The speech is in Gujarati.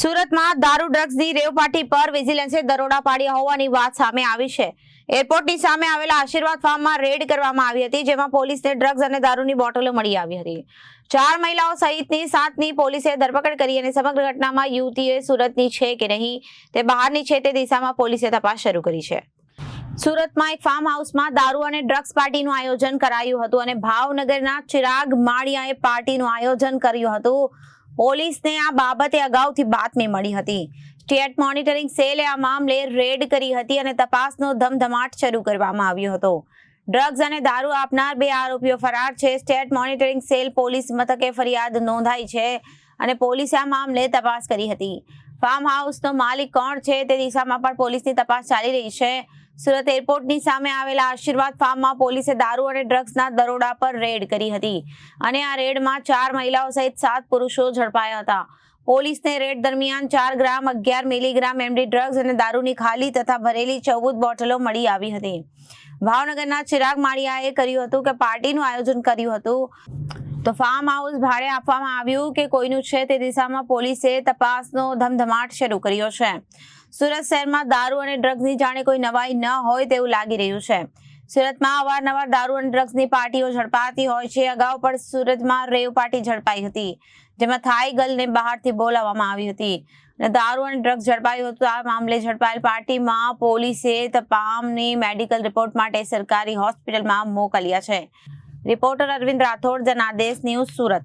સુરતમાં દારૂ ડ્રગ્સની રેવ પાર્ટી પર વિજિલન્સે દરોડા પાડ્યા હોવાની વાત સામે આવી છે। એરપોર્ટની સામે આવેલા આશીર્વાદ ફાર્મમાં રેડ કરવામાં આવી હતી, જેમાં પોલીસને ડ્રગ્સ અને દારૂની બોટલો મળી આવી હતી। 4 મહિલાઓ સહિતની 7ની પોલીસે ધરપકડ કરી અને સમગ્ર ઘટનામાં યુવતીએ સુરતની છે કે નહીં તે બહારની છે તે દિશામાં પોલીસે તપાસ શરૂ કરી છે। સુરતમાં એક ફાર્મ હાઉસમાં દારૂ અને ડ્રગ્સ પાર્ટીનું આયોજન કરાયું હતું અને ભાવનગરના ચિરાગ માળિયાએ પાર્ટીનું આયોજન કર્યું હતું। પોલીસને આ બાબતે અગાઉથી બાતમી મળી હતી। સ્ટેટ મોનિટરિંગ સેલે આ મામલે રેડ કરી હતી અને તપાસનો ધમધમાટ શરૂ કરવામાં આવ્યો હતો। ડ્રગ્સ અને દારૂ આપનાર 2 આરોપીઓ ફરાર છે। સ્ટેટ મોનિટરિંગ સેલ પોલીસ મથકે ફરિયાદ નોંધાઈ છે અને પોલીસે આ મામલે તપાસ કરી હતી। ફાર્મ હાઉસનો માલિક કોણ છે તે દિશામાં પણ પોલીસની તપાસ ચાલી રહી છે। સુરત એરપોર્ટની સામે આવેલા આશીર્વાદ ફાર્મમાં પોલીસે દારૂ અને ડ્રગ્સના દરોડા પર રેડ કરી હતી અને આ રેડમાં 4 મહિલાઓ સહિત 7 પુરુષો ઝડપાયા હતા। પોલીસને રેડ દરમિયાન 4 ગ્રામ 11 મિલીગ્રામ એમડી ડ્રગ્સ અને દારૂની ખાલી તથા ભરેલી 14 બોટલો મળી આવી હતી। ભાવનગરના ચિરાગ માળિયાએ કર્યું હતું કે પાર્ટીનું આયોજન કર્યું હતું તો ફાર્મ હાઉસ ભાડે આપવામાં આવ્યું કે કોઈનું છે તે દિશામાં પોલીસે તપાસનો ધમધમાટ શરૂ કર્યો છે। સુરત શહેરમાં દારૂ અને ડ્રગ્સની જાણે કોઈ નવાઈ ન હોય તેવું લાગી રહ્યું છે। સુરતમાં અવારનવાર દારૂ અને ડ્રગ્સની પાર્ટીઓ ઝડપાતી હોય છે। અગાઉ પણ સુરતમાં રેવ પાર્ટી ઝડપાઈ હતી, જેમાં થાઈ ગર્લને બહારથી બોલાવવામાં આવી હતી અને દારૂ અને ડ્રગ્સ ઝડપાયું હતું। આ મામલે ઝડપાયેલ પાર્ટીમાં પોલીસે તમામની મેડિકલ રિપોર્ટ માટે સરકારી હોસ્પિટલમાં મોકલ્યા છે। Reporter Arvind Rathod, Janadesh news, Surat.